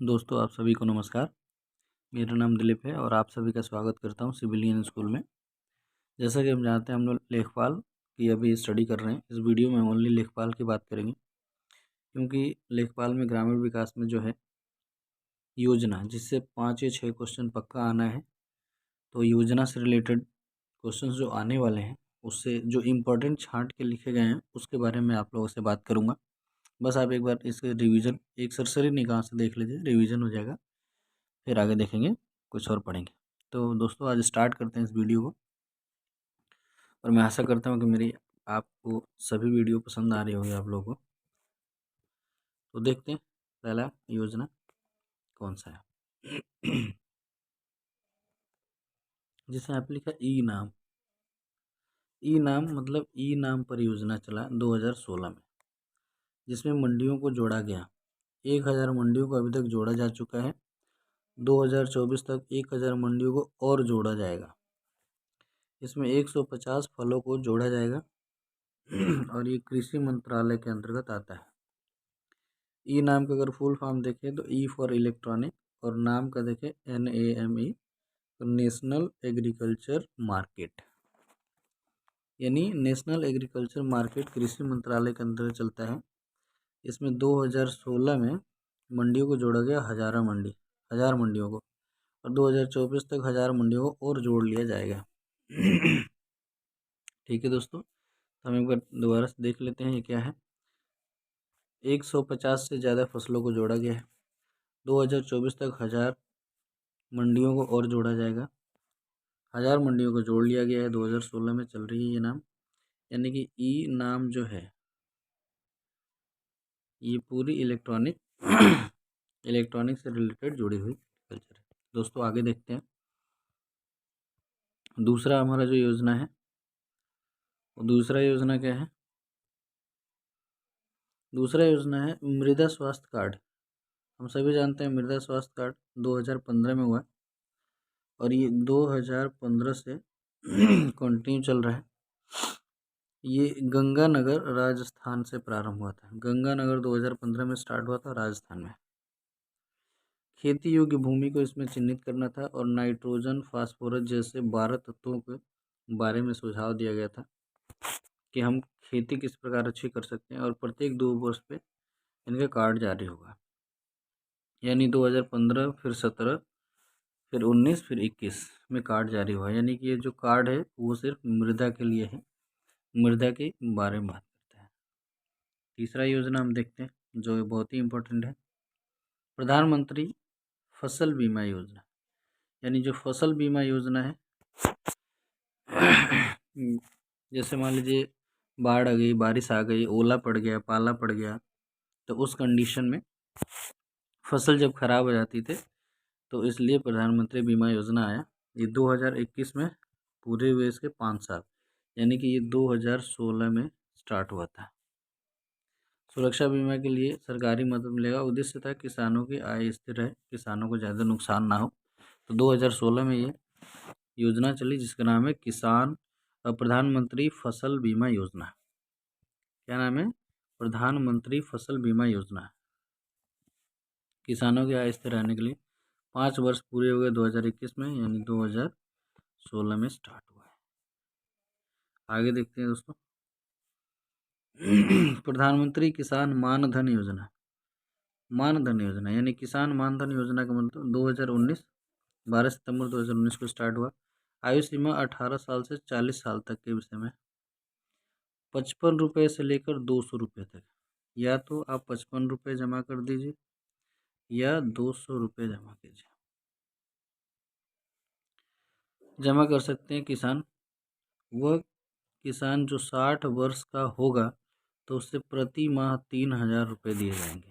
दोस्तों आप सभी को नमस्कार। मेरा नाम दिलीप है और आप सभी का स्वागत करता हूं सिविलियन स्कूल में। जैसा कि हम जानते हैं हम लोग लेखपाल की अभी स्टडी कर रहे हैं। इस वीडियो में ओनली लेखपाल की बात करेंगे क्योंकि लेखपाल में ग्रामीण विकास में जो है योजना जिससे 5 या 6 क्वेश्चन पक्का आना है। तो योजना से रिलेटेड क्वेश्चन जो आने वाले हैं उससे जो इम्पोर्टेंट छांट के लिखे गए हैं उसके बारे में आप लोगों से बात करूँगा। बस आप एक बार इसके रिवीजन एक सरसरी निगाह से देख लीजिए, रिवीजन हो जाएगा, फिर आगे देखेंगे, कुछ और पढ़ेंगे। तो दोस्तों आज स्टार्ट करते हैं इस वीडियो को और मैं आशा करता हूँ कि मेरी आपको सभी वीडियो पसंद आ रही होगी आप लोगों को। तो देखते हैं पहला योजना कौन सा है। जिसमें आप लिखा ई नाम। ई नाम मतलब ई नाम परियोजना चला 2016 में, जिसमें मंडियों को जोड़ा गया। 1000 मंडियों को अभी तक जोड़ा जा चुका है। 2024 तक 1000 मंडियों को और जोड़ा जाएगा। इसमें 150 फलों को जोड़ा जाएगा और ये कृषि मंत्रालय के अंतर्गत आता है। ई नाम का अगर फुल फॉर्म देखें तो ई फॉर इलेक्ट्रॉनिक और नाम का देखें NAME, नेशनल एग्रीकल्चर मार्केट, यानी नेशनल एग्रीकल्चर मार्केट कृषि मंत्रालय के अंतर्गत चलता है। इसमें 2016 में मंडियों को जोड़ा गया, 1000 मंडियों को, और 2024 तक 1000 मंडियों को और जोड़ लिया जाएगा। ठीक है दोस्तों, तो हम एक बार दोबारा से देख लेते हैं ये क्या है। 150 से ज़्यादा फसलों को जोड़ा गया है। 2024 तक 1000 मंडियों को और जोड़ा जाएगा। 1000 मंडियों को जोड़ लिया गया है। 2016 में चल रही है ये नाम, यानी कि ई नाम जो है ये पूरी इलेक्ट्रॉनिक से रिलेटेड जुड़ी हुई कल्चर है। दोस्तों आगे देखते हैं। दूसरा हमारा जो योजना है वो दूसरा योजना क्या है? दूसरा योजना है मृदा स्वास्थ्य कार्ड। हम सभी जानते हैं मृदा स्वास्थ्य कार्ड 2015 में हुआ और ये 2015 से कंटिन्यू चल रहा है। ये गंगानगर राजस्थान से प्रारंभ हुआ था। गंगानगर 2015 में स्टार्ट हुआ था राजस्थान में। खेती योग्य भूमि को इसमें चिन्हित करना था और नाइट्रोजन, फास्फोरस जैसे 12 तत्वों के बारे में सुझाव दिया गया था कि हम खेती किस प्रकार अच्छी कर सकते हैं और प्रत्येक 2 वर्ष पे इनका कार्ड जारी होगा। यानी 2015 फिर 17 फिर 19 फिर 21 में कार्ड जारी हुआ। यानी कि ये जो कार्ड है वो सिर्फ मृदा के लिए है, मृदा के बारे में बात करता है। तीसरा योजना हम देखते हैं जो बहुत ही इम्पोर्टेंट है, प्रधानमंत्री फसल बीमा योजना। यानी जो फसल बीमा योजना है जैसे मान लीजिए बाढ़ आ गई, बारिश आ गई, ओला पड़ गया, पाला पड़ गया, तो उस कंडीशन में फसल जब खराब हो जाती थी तो इसलिए प्रधानमंत्री बीमा योजना आया। ये 2021 में पूरे हुए इसके 5 साल, यानी कि ये 2016 में स्टार्ट हुआ था। सुरक्षा बीमा के लिए सरकारी मदद मिलेगा। उद्देश्य था किसानों की आय स्थिर रहे, किसानों को ज़्यादा नुकसान ना हो। तो 2016 में ये योजना चली जिसका नाम है प्रधानमंत्री फसल बीमा योजना। क्या नाम है? प्रधानमंत्री फसल बीमा योजना। किसानों की आय स्थिर रहने के लिए 5 वर्ष पूरे हो गए 2021 में, यानी 2016 में स्टार्ट हुआ है। आगे देखते हैं दोस्तों। प्रधानमंत्री किसान मानधन योजना। मानधन योजना यानी किसान मानधन योजना का मतलब 2019 12 सितंबर 2019 को स्टार्ट हुआ। आयु सीमा 18 साल से 40 साल तक के विषय में। 55 रुपये से लेकर 200 रुपये तक। या तो आप 55 रुपये जमा कर दीजिए या 200 रुपये जमा कीजिए। जमा कर सकते हैं किसान वह किसान जो 60 वर्ष का होगा तो उससे प्रति माह 3000 रुपये दिए जाएंगे।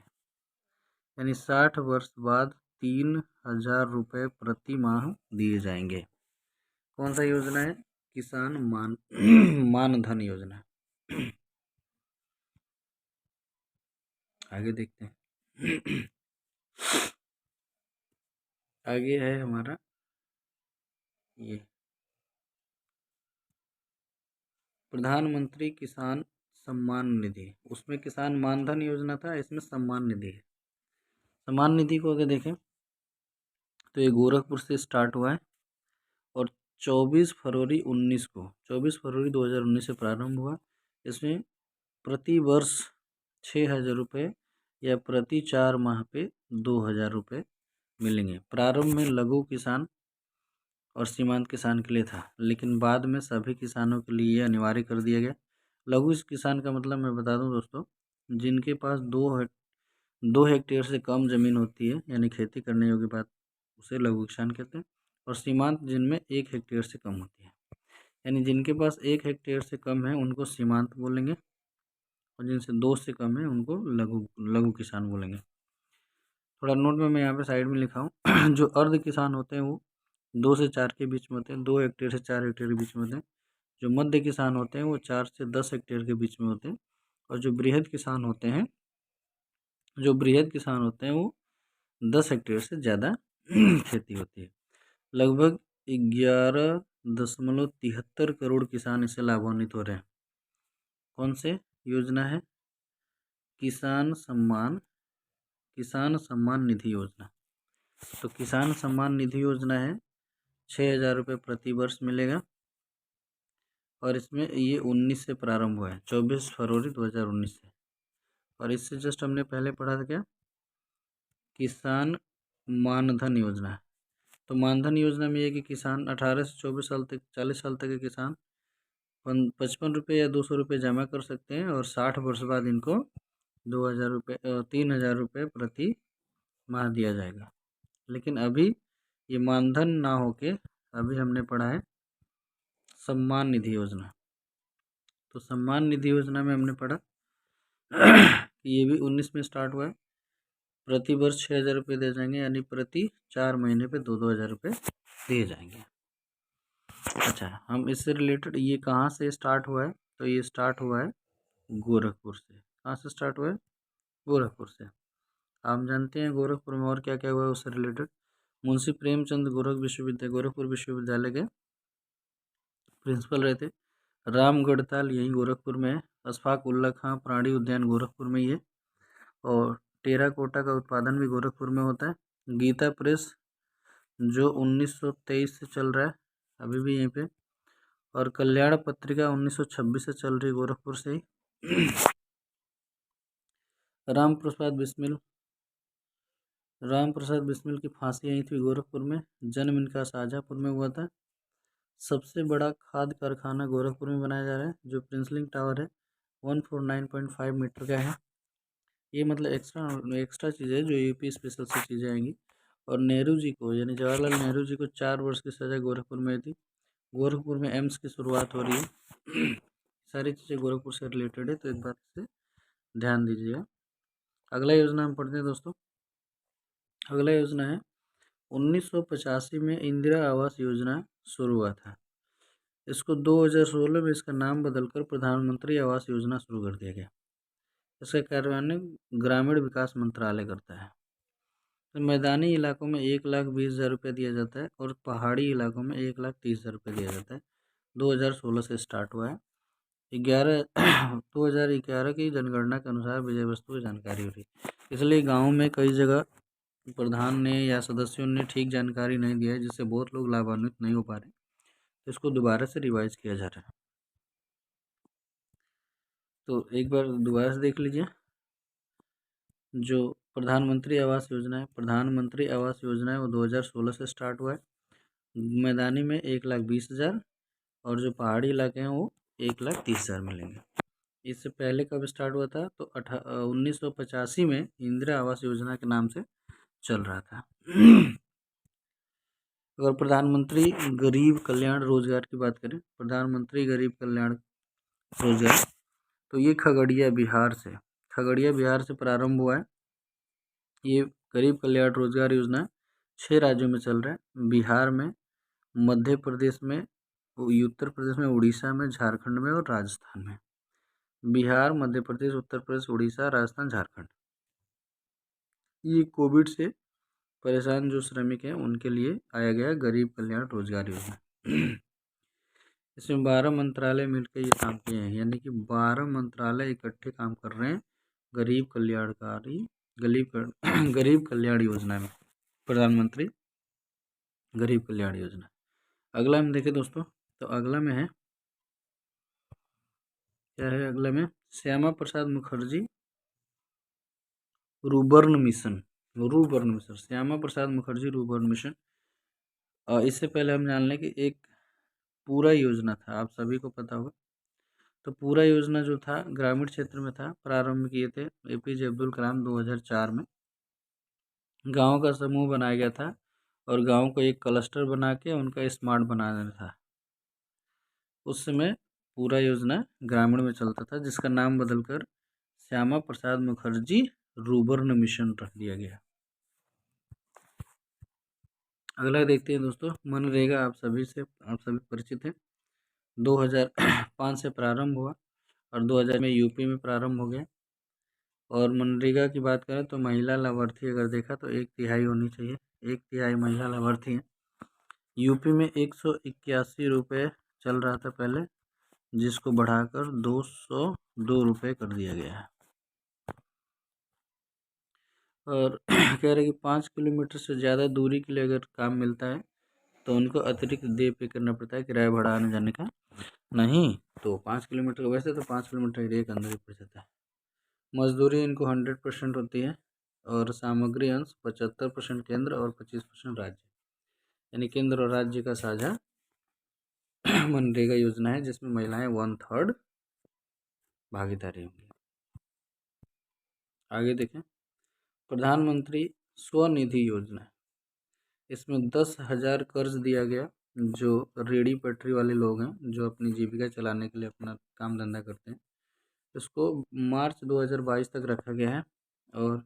यानी 60 वर्ष बाद 3000 रुपये प्रति माह दिए जाएंगे। कौन सा योजना है? किसान मानधन योजना। आगे देखते हैं। आगे है हमारा ये प्रधानमंत्री किसान सम्मान निधि। उसमें किसान मानधन योजना था, इसमें सम्मान निधि है। सम्मान निधि को अगर देखें तो ये गोरखपुर से स्टार्ट हुआ है और 24 फरवरी 2019 से प्रारंभ हुआ। इसमें प्रति वर्ष 6,000 रुपये या प्रति 4 माह पे 2,000 रुपये मिलेंगे। प्रारंभ में लघु किसान और सीमांत किसान के लिए था, लेकिन बाद में सभी किसानों के लिए ये अनिवार्य कर दिया गया। लघु किसान का मतलब मैं बता दूं दोस्तों, जिनके पास 2 हेक्टेयर से कम ज़मीन होती है, यानी खेती करने योग्य बात, उसे लघु किसान कहते हैं। और सीमांत जिनमें 1 हेक्टेयर से कम होती है, यानी जिनके पास 1 हेक्टेयर से कम है उनको सीमांत बोलेंगे, और जिनसे 2 से कम है उनको लघु किसान बोलेंगे। थोड़ा नोट में मैं यहाँ पे साइड में लिखा हूँ जो अर्ध किसान होते हैं वो 2 से 4 के बीच में होते हैं, 2 हेक्टेयर से 4 हेक्टेयर के बीच में होते हैं। जो मध्य किसान होते हैं वो 4 से 10 हेक्टेयर के बीच में होते हैं। और जो बृहद किसान होते हैं वो 10 हेक्टेयर से ज़्यादा खेती होती है। लगभग 11.73 करोड़ किसान इससे लाभान्वित हो रहे हैं। कौन से योजना है? किसान सम्मान निधि योजना। तो किसान सम्मान निधि योजना है, 6,000 रुपये प्रति वर्ष मिलेगा। और इसमें ये 19 से प्रारंभ हुआ है, 24 फरवरी 2019 से। और इससे जस्ट हमने पहले पढ़ा था क्या, किसान मानधन योजना। तो मानधन योजना में ये कि किसान 18 से 24 साल तक 40 साल तक के किसान 55 रुपये या 200 रुपये जमा कर सकते हैं, और 60 वर्ष बाद इनको 2,000 रुपये 3,000 रुपये प्रति माह दिया जाएगा। लेकिन अभी ये मानधन ना होके अभी हमने पढ़ा है सम्मान निधि योजना। तो सम्मान निधि योजना में हमने पढ़ा कि ये भी 19 में स्टार्ट हुआ है। प्रति वर्ष 6,000 रुपये दिए जाएंगे, यानी प्रति 4 महीने पे 2,000 रुपये दिए जाएंगे। अच्छा, हम इससे रिलेटेड, ये कहाँ से स्टार्ट हुआ है? तो ये स्टार्ट हुआ है गोरखपुर से। कहाँ से स्टार्ट हुआ है? गोरखपुर से। आप जानते हैं गोरखपुर में और क्या क्या हुआ है उससे रिलेटेड। मुंशी प्रेमचंद गोरखपुर विश्वविद्यालय के प्रिंसिपल रहे थे। राम गढ़ताल यही गोरखपुर में है। अशफाक उल्ला खां प्राणी उद्यान गोरखपुर में ही है। और टेराकोटा का उत्पादन भी गोरखपुर में होता है। गीता प्रेस जो 1923 से चल रहा है, अभी भी यहीं पे। और कल्याण पत्रिका 1926 से चल रही है, गोरखपुर से ही। राम प्रसाद बिस्मिल की फांसी यहीं थी, गोरखपुर में। जन्म इनका शाहजहाँपुर में हुआ था। सबसे बड़ा खाद कारखाना गोरखपुर में बनाया जा रहा है, जो प्रिंसलिंग टावर है 149.5 मीटर का है। ये मतलब एक्स्ट्रा चीज़ है जो यूपी स्पेशल से चीज़ें आएंगी। और नेहरू जी को, यानी जवाहरलाल नेहरू जी को 4 वर्ष की सज़ा गोरखपुर में थी। गोरखपुर में एम्स की शुरुआत हो रही है। सारी चीज़ें गोरखपुर से रिलेटेड है, तो एक बात से ध्यान दीजिएगा। अगला योजना हम पढ़ते हैं दोस्तों। अगला योजना है 1985 में इंदिरा आवास योजना शुरू हुआ था। इसको 2016 में इसका नाम बदलकर प्रधानमंत्री आवास योजना शुरू कर दिया गया। इसका कार्यान्वयन ग्रामीण विकास मंत्रालय करता है। तो मैदानी इलाकों में 1,20,000 रुपये दिया जाता है, और पहाड़ी इलाकों में 1,30,000 रुपये दिया जाता है। 2016 से स्टार्ट हुआ है। 2011 की जनगणना के अनुसार विषय वस्तु की जानकारी हो रही है। इसलिए गाँव में कई जगह प्रधान ने या सदस्यों ने ठीक जानकारी नहीं दिया है, जिससे बहुत लोग लाभान्वित नहीं हो पा रहे। तो इसको दोबारा से रिवाइज किया जा रहा है। तो एक बार दोबारा से देख लीजिए। जो प्रधानमंत्री आवास योजना है वो 2016 से स्टार्ट हुआ है। मैदानी में 1,20,000, और जो पहाड़ी इलाके हैं वो 1,30,000 मिलेंगे। इससे पहले कब स्टार्ट हुआ था? तो 1985 में इंदिरा आवास योजना के नाम से चल रहा था। अगर प्रधानमंत्री गरीब कल्याण रोजगार की बात करें, प्रधानमंत्री गरीब कल्याण रोजगार, तो ये खगड़िया बिहार से प्रारंभ हुआ है। ये गरीब कल्याण रोजगार योजना 6 राज्यों में चल रहा है। बिहार में, मध्य प्रदेश में, उत्तर प्रदेश में, उड़ीसा में, झारखंड में और राजस्थान में। बिहार, मध्य प्रदेश, उत्तर प्रदेश, उड़ीसा, राजस्थान, झारखंड। ये कोविड से परेशान जो श्रमिक हैं उनके लिए आया गया गरीब कल्याण रोजगार योजना। इसमें 12 मंत्रालय मिलकर ये काम किए हैं, यानी कि 12 मंत्रालय इकट्ठे काम कर रहे हैं गरीब कल्याणकारी गरीब कल्याण योजना में, प्रधानमंत्री गरीब कल्याण योजना। अगला हम देखें दोस्तों, तो अगला में है, क्या है अगला में, श्यामा प्रसाद मुखर्जी रूबर्न मिशन। श्यामा प्रसाद मुखर्जी रूबर्न मिशन। इससे पहले हम जान लें कि एक पूरा योजना था, आप सभी को पता होगा। तो पूरा योजना जो था ग्रामीण क्षेत्र में था, प्रारंभ किए थे एपीजे अब्दुल कलाम 2004 में। गांव का समूह बनाया गया था और गांव को एक क्लस्टर बना के उनका स्मार्ट बनाना था। उस समय पूरा योजना ग्रामीण में चलता था, जिसका नाम बदलकर श्यामा प्रसाद मुखर्जी रूबर्न मिशन रख दिया गया। अगला देखते हैं दोस्तों, मनरेगा आप सभी परिचित हैं। 2005 से प्रारंभ हुआ और 2000 में यूपी में प्रारंभ हो गया। और मनरेगा की बात करें तो महिला लाभार्थी अगर देखा तो 1/3 होनी चाहिए, 1/3 महिला लाभार्थी हैं। यूपी में 181 रुपये चल रहा था पहले, जिसको बढ़ाकर 202 रुपये कर दिया गया है। और कह रहे कि 5 किलोमीटर से ज़्यादा दूरी के लिए अगर काम मिलता है तो उनको अतिरिक्त दे पे करना पड़ता है, किराया भाड़ा आने जाने का नहीं। तो 5 किलोमीटर, वैसे तो 5 किलोमीटर एरिया के अंदर ही पड़ जाता है। मजदूरी इनको 100% होती है और सामग्री अंश 75% केंद्र और 25% राज्य, यानी केंद्र और राज्य का साझा मनरेगा योजना है, जिसमें महिलाएं 1/3 भागीदारी होंगी। आगे देखें, प्रधानमंत्री स्वनिधि योजना, इसमें 10,000 कर्ज दिया गया। जो रेडी पटरी वाले लोग हैं, जो अपनी जीविका चलाने के लिए अपना काम धंधा करते हैं, इसको मार्च 2022 तक रखा गया है। और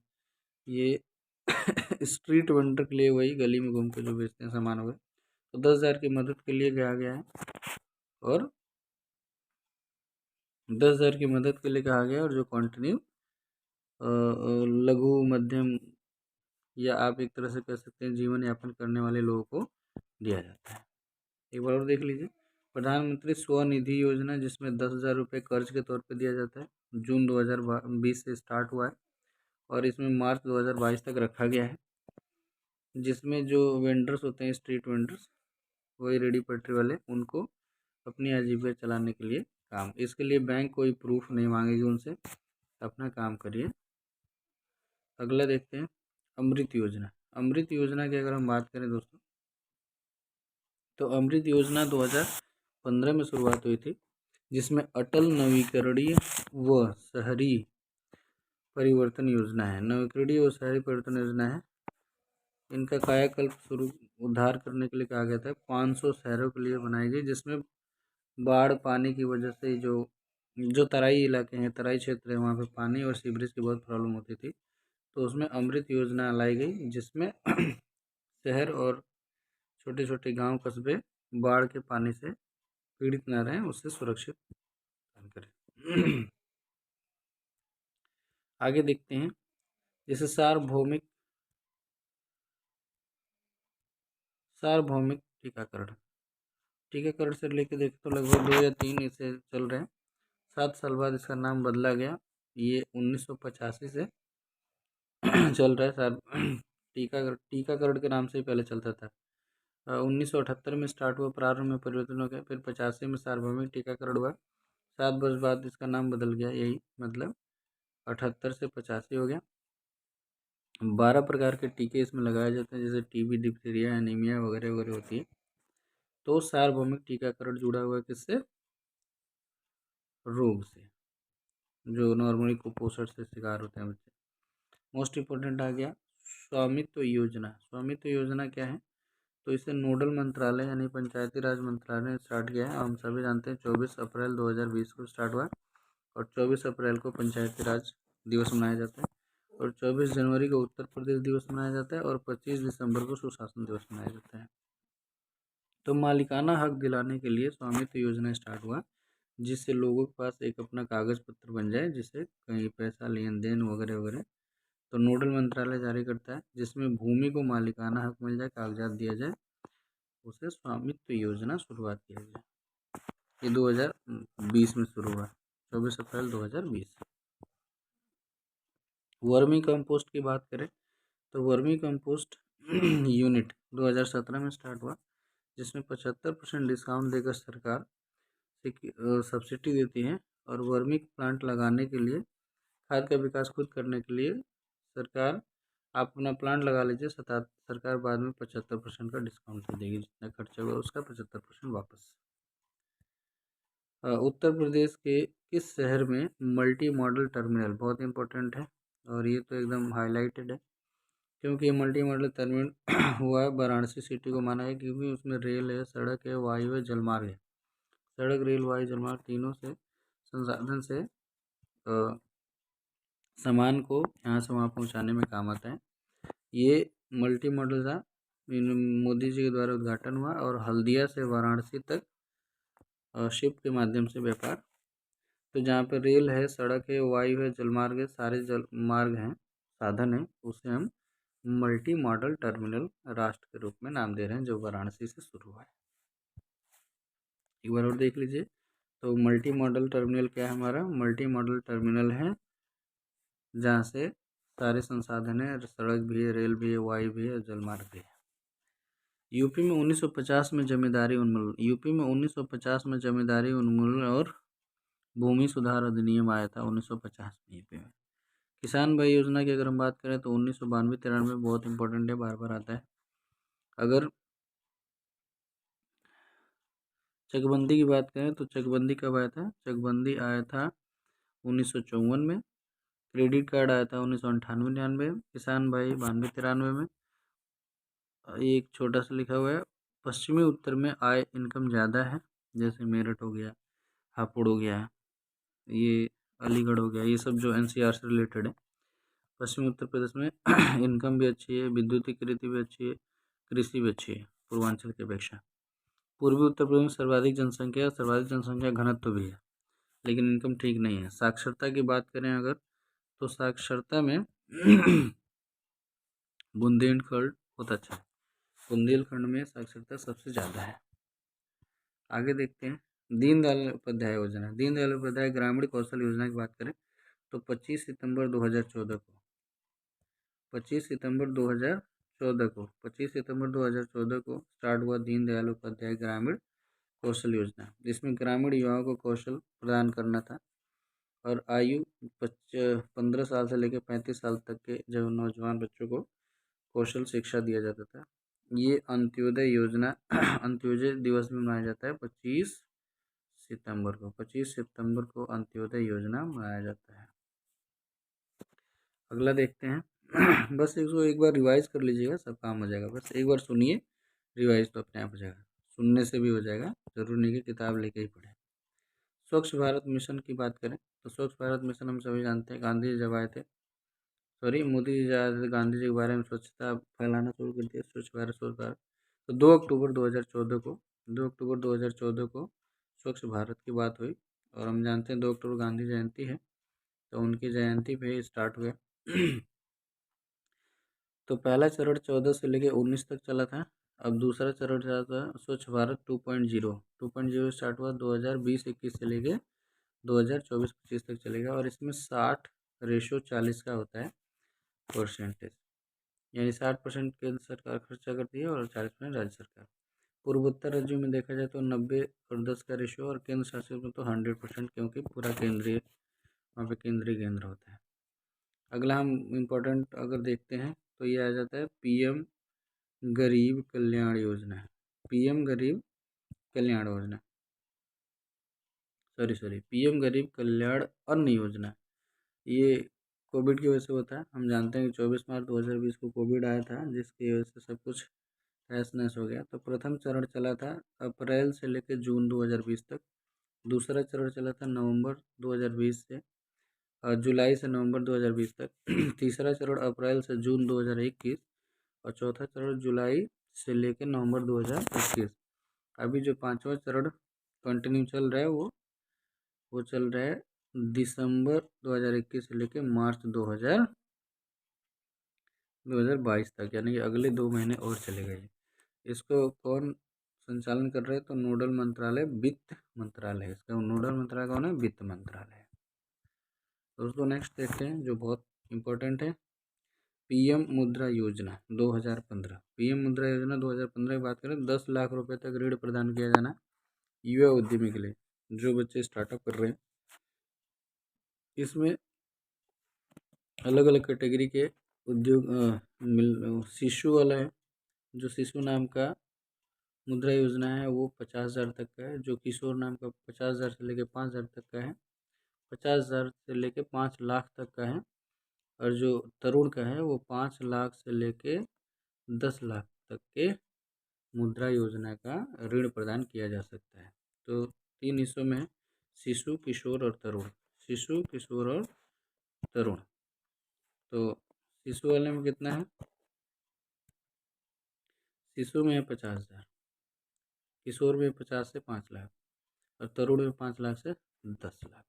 ये स्ट्रीट वेंडर के लिए, वही गली में घूम के जो बेचते हैं सामान वगैरह, तो 10,000 की मदद के लिए कहा गया है। और 10,000 की मदद के लिए कहा गया, और जो कंटिन्यू लघु मध्यम या आप एक तरह से कह सकते हैं जीवन यापन करने वाले लोगों को दिया जाता है। एक बार और देख लीजिए, प्रधानमंत्री स्वनिधि योजना, जिसमें 10,000 रुपये कर्ज के तौर पर दिया जाता है, जून 2020 से स्टार्ट हुआ है और इसमें मार्च 2022 तक रखा गया है। जिसमें जो वेंडर्स होते हैं, स्ट्रीट वेंडर्स, वही रेडी पटरी वाले, उनको अपनी आजीविका चलाने के लिए काम, इसके लिए बैंक कोई प्रूफ नहीं मांगेगी उनसे, अपना काम करिए। अगला देखते हैं, अमृत योजना। अमृत योजना की अगर हम बात करें दोस्तों, तो अमृत योजना 2015 में शुरुआत हुई थी, जिसमें अटल नवीकरणीय व शहरी परिवर्तन योजना है। नवीकरणीय व शहरी परिवर्तन योजना है, इनका कायाकल्प उद्धार करने के लिए कहा गया था। 500 शहरों के लिए बनाई गई, जिसमें बाढ़ पानी की वजह से जो तराई इलाके हैं, तराई क्षेत्र है, वहाँ पे पानी और सीवरेज की बहुत प्रॉब्लम होती थी। तो उसमें अमृत योजना लाई गई, जिसमें शहर और छोटे छोटे गांव कस्बे बाढ़ के पानी से पीड़ित न रहें, उससे सुरक्षित करें। आगे देखते हैं, जैसे सार्वभौमिक टीकाकरण से लेके देखें तो लगभग 2 या 3 इसे चल रहे हैं। 7 साल बाद इसका नाम बदला गया, ये 1985 से चल रहा है। टीकाकरण के नाम से ही पहले चलता था। 1978 में स्टार्ट हुआ, प्रारंभ में परिवर्तन हो गया, फिर 85 में सार्वभौमिक टीकाकरण हुआ। 7 वर्ष बाद इसका नाम बदल गया, यही मतलब 78 से 85 हो गया। 12 प्रकार के टीके इसमें लगाए जाते हैं, जैसे टीबी, डिप्थीरिया, एनीमिया वगैरह वगैरह होती है। तो सार्वभौमिक टीकाकरण जुड़ा हुआ है किससे? रोग से, जो नॉर्मली कुपोषण से शिकार होते हैं बच्चे। मोस्ट इम्पोर्टेंट आ गया स्वामित्व योजना। स्वामित्व योजना क्या है? तो इसे नोडल मंत्रालय यानी पंचायती राज मंत्रालय ने स्टार्ट किया है। हम सभी जानते हैं 24 अप्रैल 2020 को स्टार्ट हुआ और 24 अप्रैल को पंचायती राज दिवस मनाया जाता है, और 24 जनवरी को उत्तर प्रदेश दिवस मनाया जाता है, और 25 दिसंबर को सुशासन दिवस मनाया जाता है। तो मालिकाना हक दिलाने के लिए स्वामित्व योजना स्टार्ट हुआ, जिससे लोगों के पास एक अपना कागज पत्र बन जाए, जिससे कहीं पैसा लेन देन वगैरह वगैरह। तो नोडल मंत्रालय जारी करता है, जिसमें भूमि को मालिकाना हक मिल जाए, कागजात दिया जाए, उसे स्वामित्व योजना शुरुआत किया गया। ये 2020 में शुरू हुआ, 24 अप्रैल 2020। वर्मी कंपोस्ट की बात करें तो वर्मी कंपोस्ट यूनिट 2017 में स्टार्ट हुआ, जिसमें 75% डिस्काउंट देकर सरकार सब्सिडी देती है। और वर्मी प्लांट लगाने के लिए, खाद का विकास खुद करने के लिए सरकार, आप अपना प्लांट लगा लीजिए, सरकार बाद में 75% का डिस्काउंट दे देगी, जितना खर्चा हुआ उसका 75% वापस। उत्तर प्रदेश के किस शहर में मल्टी मॉडल टर्मिनल, बहुत इंपॉर्टेंट है और ये तो एकदम हाईलाइटेड है, क्योंकि ये मल्टी मॉडल टर्मिनल हुआ है वाराणसी सिटी को माना है, क्योंकि उसमें रेल है, सड़क है, वायु है, जलमार्ग है। सड़क, रेल, वायु, जलमार्ग तीनों से संसाधन से सामान को यहाँ से वहाँ पहुँचाने में काम आता है। ये मल्टी मॉडल था, मोदी जी के द्वारा उद्घाटन हुआ और हल्दिया से वाराणसी तक शिप के माध्यम से व्यापार। तो जहाँ पर रेल है, सड़क है, वायु है, जलमार्ग है, सारे जल मार्ग हैं, साधन है, उसे हम मल्टी मॉडल टर्मिनल राष्ट्र के रूप में नाम दे रहे हैं, जो वाराणसी से शुरू हुआ है। एक बार और देख लीजिए, तो मल्टी मॉडल टर्मिनल क्या है हमारा? मल्टी मॉडल टर्मिनल है जहाँ से सारे संसाधन है, सड़क भी है, रेल भी है, वायु भी है, जलमार्ग भी है। यूपी में 1950 में जमींदारी उन्मूलन, यूपी में 1950 में जमींदारी उन्मूलन और भूमि सुधार अधिनियम आया था 1950 में यूपी में। किसान भाई योजना की अगर हम बात करें तो 1992-93 बहुत इंपॉर्टेंट है, बार बार आता है। अगर चकबंदी की बात करें तो चकबंदी कब आया था? चकबंदी आया था 1954 में। क्रेडिट कार्ड आया था 1998-99। किसान भाई 92-93 में। एक छोटा सा लिखा हुआ है, पश्चिमी उत्तर में आय इनकम ज़्यादा है, जैसे मेरठ हो गया, हापुड़ हो गया, ये अलीगढ़ हो गया, ये सब जो एनसीआर से रिलेटेड है। पश्चिमी उत्तर प्रदेश में इनकम भी अच्छी है, विद्युतीकृति भी अच्छी है, कृषि भी अच्छी है पूर्वांचल की अपेक्षा। पूर्वी उत्तर प्रदेश में सर्वाधिक जनसंख्या घनत्व भी है, लेकिन इनकम ठीक नहीं है। साक्षरता की बात करें अगर, तो साक्षरता में बुंदेलखंड बहुत अच्छा है, बुंदेलखंड में साक्षरता सबसे ज़्यादा है। आगे देखते हैं, दीनदयाल उपाध्याय योजना। दीनदयाल उपाध्याय ग्रामीण कौशल योजना की बात करें तो 25 सितंबर 2014 को 25 सितंबर 2014 को स्टार्ट हुआ दीनदयाल उपाध्याय ग्रामीण कौशल योजना, जिसमें ग्रामीण युवाओं को कौशल प्रदान करना था और आयु 15 साल से लेकर 35 साल तक के जो नौजवान बच्चों को कौशल शिक्षा दिया जाता था। ये अंत्योदय योजना अंत्योदय दिवस भी मनाया जाता है 25 सितंबर को अंत्योदय योजना मनाया जाता है। अगला देखते हैं बस इसको एक बार रिवाइज कर लीजिएगा, सब काम हो जाएगा। बस एक बार सुनिए, रिवाइज तो अपने आप हो जाएगा, सुनने से भी हो जाएगा, जरूरी नहीं कि किताब लेके ही पढ़ें। स्वच्छ भारत मिशन की बात करें तो स्वच्छ भारत मिशन हम सभी जानते हैं, गांधी जी जब आए थे, मोदी जी जब आए थे, गांधी जी के बारे में स्वच्छता फैलाना शुरू कर दिया, स्वच्छ भारत। तो 2 अक्टूबर 2014 को स्वच्छ भारत की बात हुई और हम जानते हैं 2 अक्टूबर गांधी जयंती है, तो उनकी जयंती पे स्टार्ट हुआ। तो पहला चरण 14 से लेकर 19 तक चला था। अब दूसरा चरण चला था स्वच्छ भारत 2.0 स्टार्ट हुआ 2020-21 से लेके 2024-25 तक चलेगा और इसमें 60:40 का होता है परसेंटेज, यानी 60% केंद्र सरकार खर्चा करती है और 40% राज्य सरकार। पूर्वोत्तर राज्यों में देखा जाए तो 90-10 का रेशियो और केंद्र शासित में तो 100%, क्योंकि पूरा केंद्रीय, वहाँ पे केंद्रीय केंद्र होता है। अगला हम इम्पोर्टेंट अगर देखते हैं तो ये आ जाता है पीएम गरीब कल्याण योजना। पीएम गरीब कल्याण योजना पीएम गरीब कल्याण अन्न योजना। ये कोविड की वजह से होता है, हम जानते हैं कि 24 मार्च 2020 को कोविड आया था, जिसकी वजह से सब कुछ तहस नहस हो गया। तो प्रथम चरण चला था अप्रैल से लेकर जून 2020 तक। दूसरा चरण चला था नवंबर 2020 से जुलाई से नवंबर 2020 तक। तीसरा चरण अप्रैल से जून 2021 और चौथा चरण जुलाई से लेकर नवंबर 2021। अभी जो 5वां चरण कंटिन्यू चल रहा है वो चल रहा है दिसंबर 2021 से लेकर मार्च 2022 तक, यानी कि अगले 2 महीने और चलेगा ये। इसको कौन संचालन कर रहे हैं? तो नोडल मंत्रालय वित्त मंत्रालय है। इसका नोडल मंत्रालय कौन है? वित्त मंत्रालय। दोस्तों नेक्स्ट देखते हैं जो बहुत इम्पोर्टेंट है। पीएम मुद्रा योजना 2015, पीएम मुद्रा योजना 2015 की बात करें, 10 लाख रुपए तक ऋण प्रदान किया जाना युवा उद्यमी के लिए, जो बच्चे स्टार्टअप कर रहे हैं। इसमें अलग अलग कैटेगरी के उद्योग शिशु वाला है, जो शिशु नाम का मुद्रा योजना है वो 50,000 तक का है। जो किशोर नाम का 50,000 से लेकर 5,000 तक का है, 50,000 से लेकर 5 लाख तक का है। और जो तरुण का है वो 5 लाख से लेके 10 लाख तक के मुद्रा योजना का ऋण प्रदान किया जा सकता है। तो 3 हिस्सों में है, शिशु, किशोर और तरुण। शिशु, किशोर और तरुण। तो शिशु वाले में कितना है? शिशु में है 50,000, किशोर में 50 से 5 लाख और तरुण में 5 लाख से 10 लाख।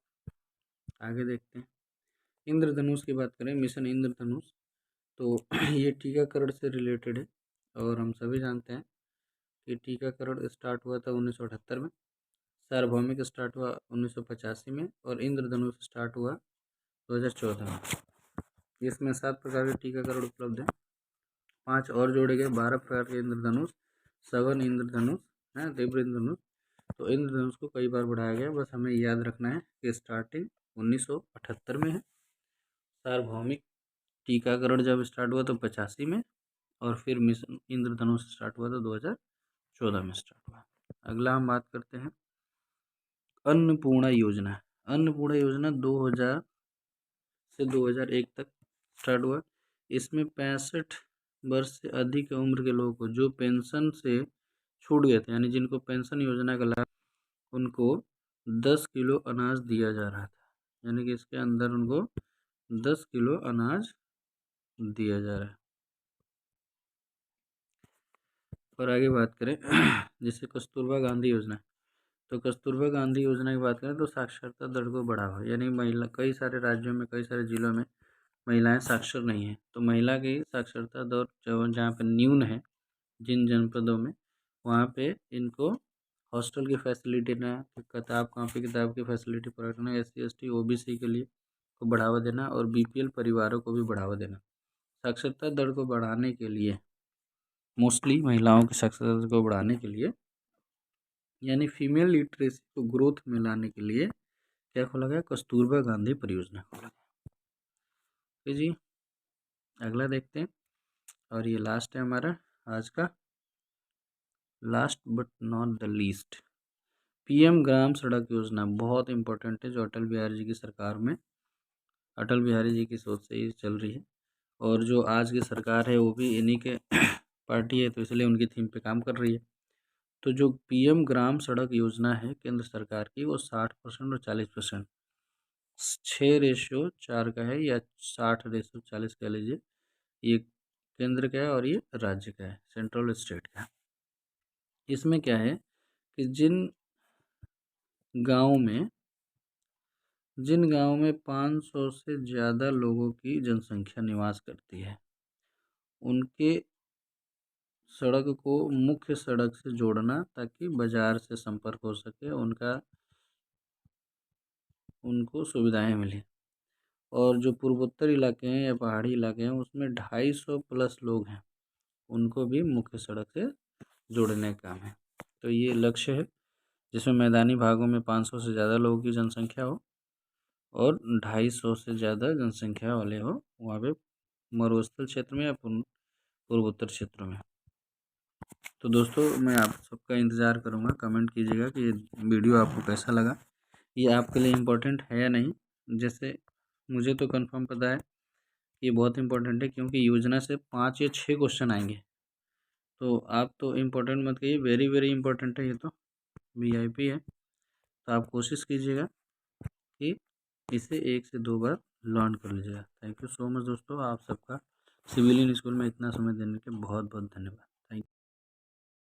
आगे देखते हैं। इंद्रधनुष की बात करें, मिशन इंद्रधनुष, तो ये टीकाकरण से रिलेटेड है। और हम सभी जानते हैं कि टीकाकरण स्टार्ट हुआ था 1978 में, सार्वभौमिक स्टार्ट हुआ 1985 में और इंद्रधनुष स्टार्ट हुआ 2014 में। इसमें 7 प्रकार के टीकाकरण उपलब्ध हैं। 5 और जोड़े गए, 12 प्रकार के इंद्रधनुष, सघन इंद्रधनुष है, तीव्र इंद्रधनुष। तो इंद्रधनुष को कई बार बढ़ाया गया, बस हमें याद रखना है कि स्टार्टिंग 1978 में है। सार्वभौमिक टीकाकरण जब स्टार्ट हुआ तो 85 में, और फिर मिशन इंद्रधनुष स्टार्ट हुआ तो 2014 में स्टार्ट हुआ। अगला हम बात करते हैं अन्नपूर्णा योजना। अन्नपूर्णा योजना 2000 से 2001 तक स्टार्ट हुआ। इसमें 65 वर्ष से अधिक उम्र के लोगों को जो पेंशन से छूट गए थे, यानी जिनको पेंशन योजना का लाभ, उनको 10 किलो अनाज दिया जा रहा था। यानी कि इसके अंदर उनको 10 किलो अनाज दिया जा रहा है। और आगे बात करें जैसे कस्तूरबा गांधी योजना, तो कस्तूरबा गांधी योजना की बात करें तो साक्षरता दर को बढ़ावा, यानी महिला, कई सारे राज्यों में, कई सारे जिलों में महिलाएं साक्षर नहीं है, तो महिला की साक्षरता दर जहाँ पे न्यून है, जिन जनपदों में, वहाँ पे इनको हॉस्टल की फैसिलिटी देना, कॉपी किताब की फैसिलिटी प्रोवाइड करना, SC ST OBC के लिए को बढ़ावा देना और BPL परिवारों को भी बढ़ावा देना। साक्षरता दर को बढ़ाने के लिए, मोस्टली महिलाओं की साक्षरता दर को बढ़ाने के लिए, यानी फीमेल लिटरेसी को ग्रोथ में लाने के लिए क्या खोला गया? कस्तूरबा गांधी परियोजना खोला गया। तो जी अगला देखते हैं, और ये लास्ट है हमारा आज का, last but not the least, PM ग्राम सड़क योजना। बहुत इंपॉर्टेंट है, जो अटल बिहारी जी की सरकार में, अटल बिहारी जी की सोच से ही चल रही है। और जो आज की सरकार है वो भी इन्हीं के पार्टी है, तो इसलिए उनकी थीम पे काम कर रही है। तो जो PM ग्राम सड़क योजना है केंद्र सरकार की, वो 60% और 40%, 6:4 का है, या 60:40 कह लीजिए। ये केंद्र का है और ये राज्य का है, सेंट्रल स्टेट का है। इसमें क्या है कि जिन गांव में 500 से ज़्यादा लोगों की जनसंख्या निवास करती है, उनके सड़क को मुख्य सड़क से जोड़ना, ताकि बाजार से संपर्क हो सके, उनको सुविधाएं मिलें। और जो पूर्वोत्तर इलाके हैं या पहाड़ी इलाके हैं, उसमें 250 प्लस लोग हैं, उनको भी मुख्य सड़क से जोड़ने का काम है। तो ये लक्ष्य है, जिसमें मैदानी भागों में 500 से ज़्यादा लोगों की जनसंख्या हो और 250 से ज़्यादा जनसंख्या वाले हो वहाँ पे, मरुस्थल क्षेत्र में या पूर्वोत्तर क्षेत्रों में। तो दोस्तों मैं आप सबका इंतज़ार करूँगा, कमेंट कीजिएगा कि ये वीडियो आपको कैसा लगा, ये आपके लिए इम्पोर्टेंट है या नहीं। जैसे मुझे तो कंफर्म पता है ये बहुत इम्पोर्टेंट है, क्योंकि योजना से 5 या 6 क्वेश्चन आएंगे। तो आप तो इम्पोर्टेंट मत कहिए, वेरी वेरी इम्पोर्टेंट है, ये तो VIP है। तो आप कोशिश कीजिएगा कि इसे 1 से 2 बार लर्न कर लीजिएगा। थैंक यू सो मच दोस्तों, आप सबका सिविलियन स्कूल में इतना समय देने के बहुत बहुत धन्यवाद।